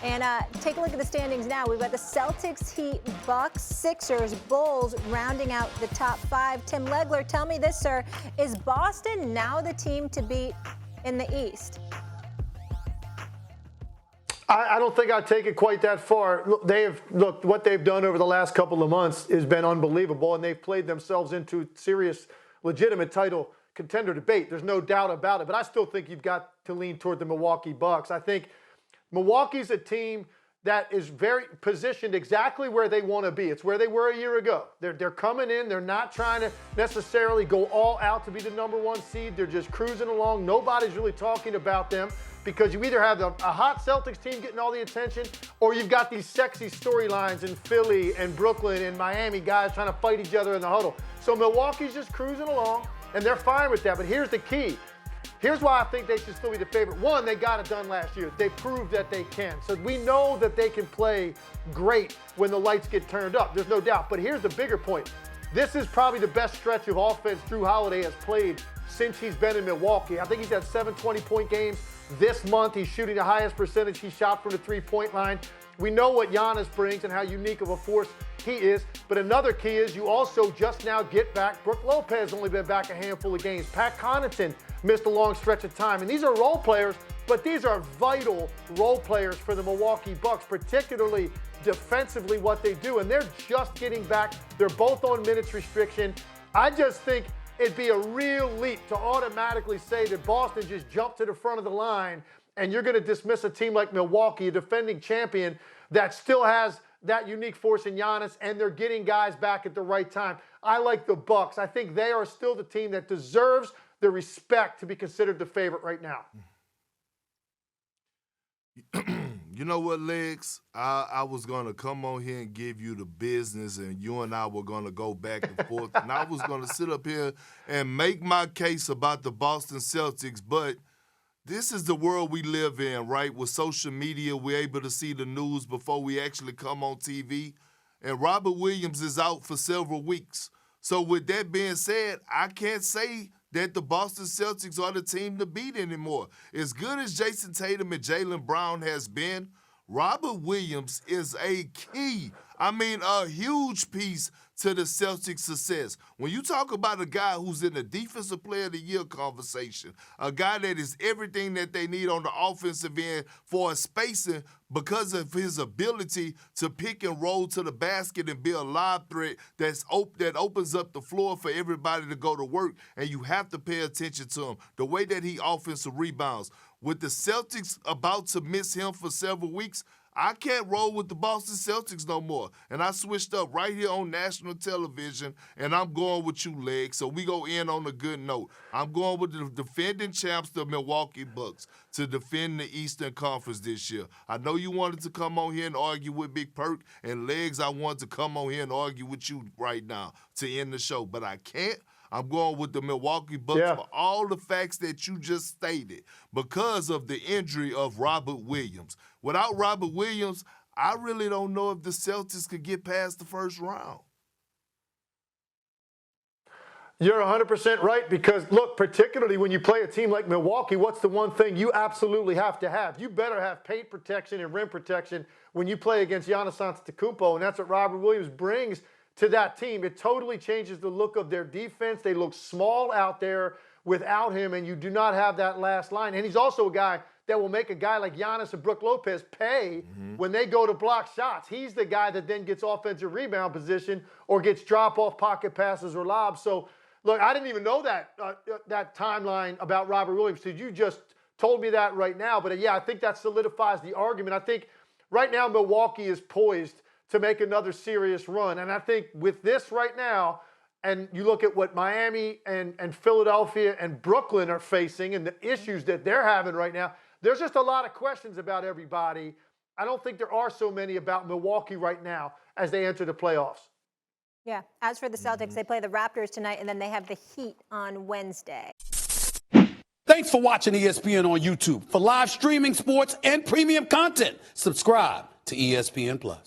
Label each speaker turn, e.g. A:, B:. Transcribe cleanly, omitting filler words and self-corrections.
A: And take a look at the standings now. We've got the Celtics, Heat, Bucks, Sixers, Bulls rounding out the top 5. Tim Legler, tell me this, sir. Is Boston now the team to beat in the East?
B: I don't think I'd take it quite that far. Look, what they've done over the last couple of months has been unbelievable, and they've played themselves into serious, legitimate title contender debate. There's no doubt about it. But I still think you've got to lean toward the Milwaukee Bucks. I think Milwaukee's a team that is very positioned exactly where they want to be. It's where they were a year ago. They're coming in. They're not trying to necessarily go all out to be the number 1 seed. They're just cruising along. Nobody's really talking about them because you either have a hot Celtics team getting all the attention or you've got these sexy storylines in Philly and Brooklyn and Miami, guys trying to fight each other in the huddle. So Milwaukee's just cruising along, and they're fine with that. But here's the key. Here's why I think they should still be the favorite. One, they got it done last year. They proved that they can. So we know that they can play great when the lights get turned up. There's no doubt. But here's the bigger point. This is probably the best stretch of offense Drew Holiday has played since he's been in Milwaukee. I think he's had 7 20-point games. This month, he's shooting the highest percentage he shot from the three-point line. We know what Giannis brings and how unique of a force he is. But another key is you also just now get back. Brook Lopez only been back a handful of games. Pat Connaughton missed a long stretch of time. And these are role players, but these are vital role players for the Milwaukee Bucks, particularly defensively what they do. And they're just getting back. They're both on minutes restriction. I just think it'd be a real leap to automatically say that Boston just jumped to the front of the line and you're going to dismiss a team like Milwaukee, a defending champion that still has that unique force in Giannis, and they're getting guys back at the right time. I like the Bucks. I think they are still the team that deserves the respect to be considered the favorite right now.
C: You know what, Legs? I was going to come on here and give you the business, and you and I were going to go back and forth, and I was going to sit up here and make my case about the Boston Celtics, but this is the world we live in, right? With social media, we're able to see the news before we actually come on TV, and Robert Williams is out for several weeks. So with that being said, I can't say that the Boston Celtics are the team to beat anymore. As good as Jason Tatum and Jaylen Brown has been, Robert Williams is a key, a huge piece to the Celtics' success. When you talk about a guy who's in the Defensive Player of the Year conversation, a guy that is everything that they need on the offensive end for a spacing because of his ability to pick and roll to the basket and be a live threat that opens up the floor for everybody to go to work, and you have to pay attention to him. The way that he offensive rebounds. With the Celtics about to miss him for several weeks, I can't roll with the Boston Celtics no more. And I switched up right here on national television, and I'm going with you, Leg. So we go in on a good note. I'm going with the defending champs, the Milwaukee Bucks, to defend the Eastern Conference this year. I know you wanted to come on here and argue with Big Perk, and Legs, I want to come on here and argue with you right now to end the show. But I can't. I'm going with the Milwaukee Bucks for all the facts that you just stated because of the injury of Robert Williams. Without Robert Williams, I really don't know if the Celtics could get past the first round.
B: You're 100% right because, look, particularly when you play a team like Milwaukee, what's the one thing you absolutely have to have? You better have paint protection and rim protection when you play against Giannis Antetokounmpo, and that's what Robert Williams brings to that team. It totally changes the look of their defense. They look small out there without him, and you do not have that last line. And he's also a guy that will make a guy like Giannis and Brook Lopez pay when they go to block shots. He's the guy that then gets offensive rebound position or gets drop-off pocket passes or lobs. So, look, I didn't even know that timeline about Robert Williams. So you just told me that right now. But, yeah, I think that solidifies the argument. I think right now Milwaukee is poised to make another serious run. And I think with this right now, and you look at what Miami and Philadelphia and Brooklyn are facing and the issues that they're having right now, there's just a lot of questions about everybody. I don't think there are so many about Milwaukee right now as they enter the playoffs.
A: Yeah. As for the Celtics, they play the Raptors tonight, and then they have the Heat on Wednesday.
D: Thanks for watching ESPN on YouTube. For live streaming, sports, and premium content, subscribe to ESPN+.